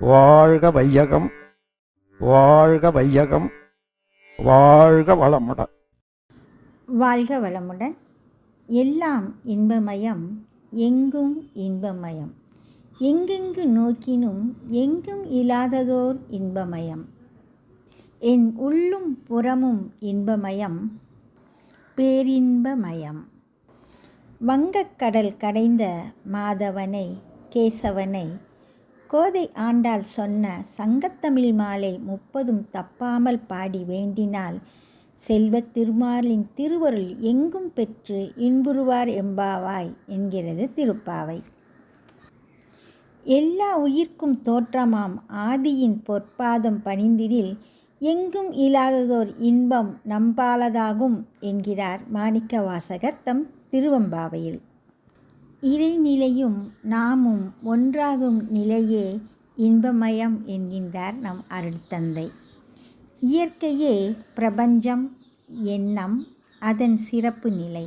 வாழ்க வையகம், வாழ்க வையகம், வாழ்க வளமுடன். வாழ்க வளமுடன். எல்லாம் இன்பமயம், எங்கும் இன்பமயம். எங்கெங்கு நோக்கினும் எங்கும் இல்லாததோர் இன்பமயம். என் உள்ளும் புறமும் இன்பமயம், பேரின்பமயம். வங்கக்கடல் கடைந்த மாதவனை, கேசவனை கோதை ஆண்டாள் சொன்ன சங்கத்தமிழ் மாலை 30 தப்பாமல் பாடி வேண்டினால் செல்வத் திருமாலின் திருவருள் எங்கும் பெற்று இன்புறுவார் எம்பாவாய் என்கிறது திருப்பாவை. எல்லா உயிர்க்கும் தோற்றமாம் ஆதியின் பொற்பாதம் பணிந்திடில் எங்கும் இல்லாததோர் இன்பம் நம்பாலதாகும் என்கிறார் மாணிக்கவாசகர் தம் திருவெம்பாவையில். இறைநிலையும் நாமும் ஒன்றாகும் நிலையே இன்பமயம் என்கின்றார் நம் அருட்தந்தை. இயற்கையே பிரபஞ்சம், எண்ணம் அதன் சிறப்பு நிலை.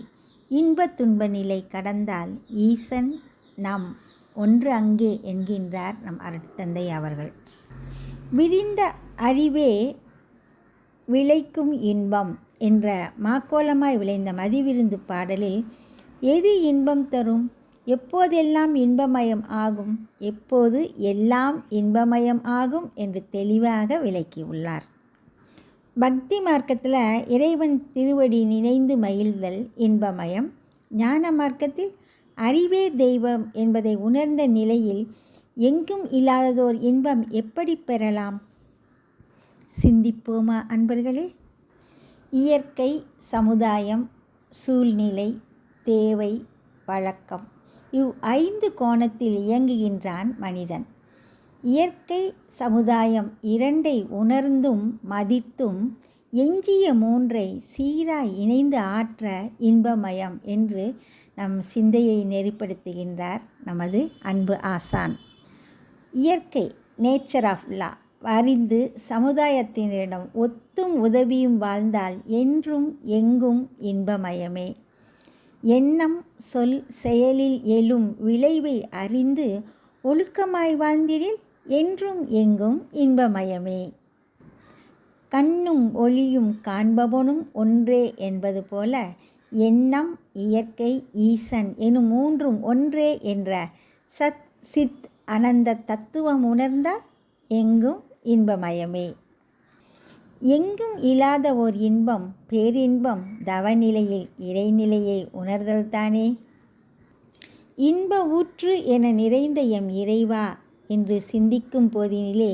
இன்ப துன்ப நிலை கடந்தால் ஈசன் நம் ஒன்று அங்கே என்கின்றார் நம் அருட்தந்தை அவர்கள். விரிந்த அறிவே விளைக்கும் இன்பம் என்ற மாக்கோலமாய் விளைந்த மதிவிருந்து பாடலில் எது இன்பம் தரும், எப்போதெல்லாம் இன்பமயம் ஆகும், எப்போது எல்லாம் இன்பமயம் ஆகும் என்று தெளிவாக விளக்கியுள்ளார். பக்தி மார்க்கத்தில் இறைவன் திருவடி நினைந்து மகிழ்தல் இன்பமயம். ஞான மார்க்கத்தில் அறிவே தெய்வம் என்பதை உணர்ந்த நிலையில் எங்கும் இல்லாததோர் இன்பம் எப்படி பெறலாம்? சிந்திப்போமா அன்பர்களே? இயற்கை, சமுதாயம், சூழ்நிலை, தேவை, பழக்கம், 5 கோணத்தில் இயங்குகின்றான் மனிதன். இயற்கை சமுதாயம் 2ஐ உணர்ந்தும் மதித்தும் எஞ்சிய 3ஐ சீராய் இணைந்து ஆற்ற இன்பமயம் என்று நம் சிந்தையை நெறிப்படுத்துகின்றார் நமது அன்பு ஆசான். இயற்கை, நேச்சர் ஆஃப் லா அறிந்து சமுதாயத்தினரிடம் ஒத்தும் உதவியும் வாழ்ந்தால் என்றும் எங்கும் இன்பமயமே. எண்ணம், சொல், செயலில் எழும் விளைவை அறிந்து ஒழுக்கமாய் வாழ்ந்திடில் என்றும் எங்கும் இன்பமயமே. கண்ணும் ஒளியும் காண்பவனும் ஒன்றே என்பது போல எண்ணம், இயற்கை, ஈசன் எனும் 3ம் ஒன்றே என்ற சத் சித் அனந்த தத்துவம் உணர்ந்தால் எங்கும் இன்பமயமே. எங்கும் இல்லாத ஓர் இன்பம், பேரின்பம் தவநிலையில் இறைநிலையை உணர்தல்தானே. இன்ப ஊற்று என நிறைந்த எம் இறைவா என்று சிந்திக்கும் போதினிலே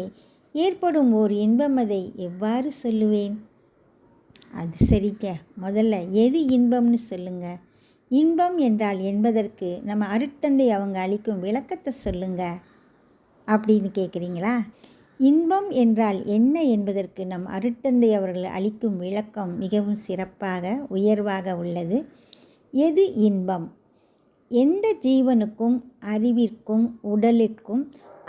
ஏற்படும் ஓர் இன்பம், அதை எவ்வாறு சொல்லுவேன்? அது சரிங்க, முதல்ல எது இன்பம்னு சொல்லுங்க. இன்பம் என்றால் என்பதற்கு நம்ம அருட்தந்தை அவங்க அளிக்கும் விளக்கத்தை சொல்லுங்க அப்படின்னு கேட்குறீங்களா? இன்பம் என்றால் என்ன என்பதற்கு நம் அருட்தந்தை அவர்கள் அளிக்கும் விளக்கம் மிகவும் சிறப்பாக, உயர்வாக உள்ளது. எது இன்பம்? எந்த ஜீவனுக்கும் அறிவிற்கும் உடலிற்கும்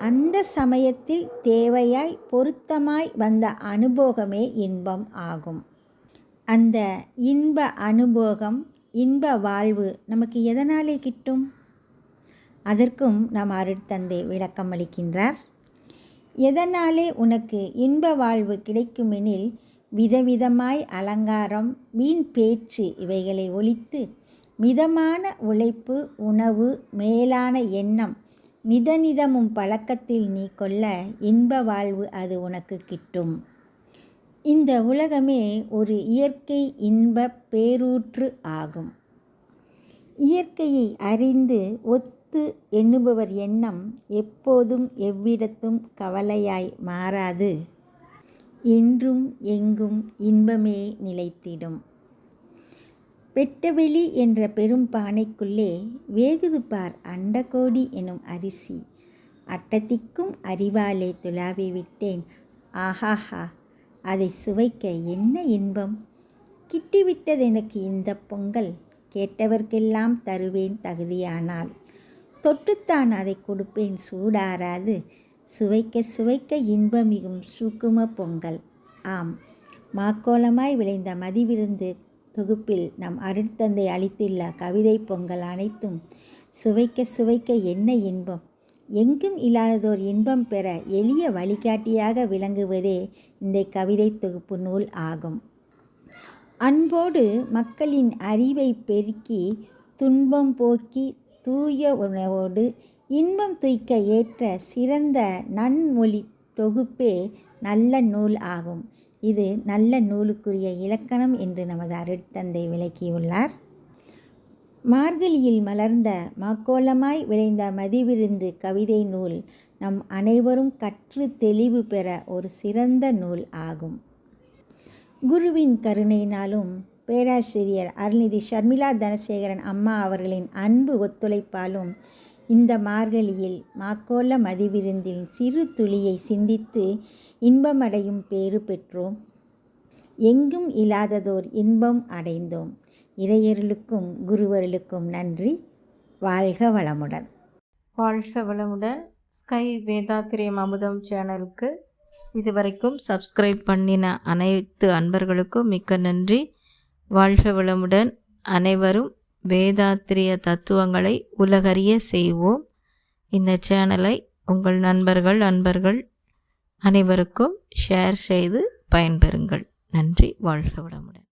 அந்த சமயத்தில் தேவையாய் பொருத்தமாய் வந்த அனுபவமே இன்பம் ஆகும். அந்த இன்ப அனுபவம், இன்ப வாழ்வு நமக்கு எதனாலே கிட்டும்? அதற்கும் நம் அருட்தந்தை விளக்கம் அளிக்கின்றார். எதனாலே உனக்கு இன்ப வாழ்வு கிடைக்குமெனில் விதவிதமாய் அலங்காரம், வீண் பேச்சு இவைகளை ஒழித்து மிதமான உழைப்பு, உணவு, மேலான எண்ணம், நிதனிதமும் பழக்கத்தில் நீ கொள்ள இன்ப வாழ்வு அது உனக்கு கிட்டும். இந்த உலகமே ஒரு இயற்கை இன்ப பேரூற்று ஆகும். இயற்கையை அறிந்து ஒத்து எண்ணுபவர் எண்ணம் எப்போதும் எவ்விடத்தும் கவலையாய் மாறாது. என்றும் எங்கும் இன்பமே நிலைத்திடும். வெட்டவெளி என்ற பெரும் பானைக்குள்ளே வேகுது பார் அண்டகோடி எனும் அரிசி. அட்டத்திக்கும் அறிவாலே துளாவி விட்டேன். ஆஹாஹா, அதை சுவைக்க என்ன இன்பம்! கிட்டிவிட்டது எனக்கு இந்த பொங்கல். கேட்டவர்க்கெல்லாம் தருவேன் தகுதியானால். தொட்டுத்தான் அதை கொடுப்பேன் சூடாராது. சுவைக்க சுவைக்க இன்பமிகும் சூக்கும பொங்கல். ஆம், மாக்கோலமாய் விளைந்த மதிவிருந்து தொகுப்பில் நம் அருட்தந்தை அளித்துள்ள கவிதை பொங்கல் அனைத்தும் சுவைக்க சுவைக்க என்ன இன்பம்! எங்கும் இல்லாததோர் இன்பம் பெற எளிய வழிகாட்டியாக விளங்குவதே இந்த கவிதை தொகுப்பு நூல் ஆகும். அன்போடு மக்களின் அறிவை பெருக்கி துன்பம் போக்கி தூய உணவோடு இன்பம் துய்க்க ஏற்ற சிறந்த நன்மொழி தொகுப்பே நல்ல நூல் ஆகும். இது நல்ல நூலுக்குரிய இலக்கணம் என்று நமது அருட்தந்தை விளக்கியுள்ளார். மார்கழியில் மலர்ந்த மாக்கோலமாய் விளைந்த மதிவிருந்து கவிதை நூல் நம் அனைவரும் கற்று தெளிவு பெற ஒரு சிறந்த நூல் ஆகும். குருவின் கருணையினாலும் பேராசிரியர் அருள்நிதி ஷர்மிளா தனசேகரன் அம்மா அவர்களின் அன்பு ஒத்துழைப்பாலும் இந்த மார்கழியில் மாக்கோல மதிவிருந்தில் சிறு துளியை சிந்தித்து இன்பமடையும் பேறு பெற்றோம். எங்கும் இல்லாததோர் இன்பம் அடைந்தோம். இறையருளுக்கும் குருவருளுக்கும் நன்றி. வாழ்க வளமுடன். வாழ்க வளமுடன். ஸ்கை வேதாத்திரியம் அமுதம் சேனலுக்கு இதுவரைக்கும் சப்ஸ்கிரைப் பண்ணின அனைத்து அன்பர்களுக்கும் மிக்க நன்றி. வாழ்க வளமுடன். அனைவரும் வேதாத்திரிய தத்துவங்களை உலகறிய செய்வோம். இந்த சேனலை உங்கள் நண்பர்கள் அனைவருக்கும் ஷேர் செய்து பயன்பெறுங்கள். நன்றி. வாழ்க வளமுடன்.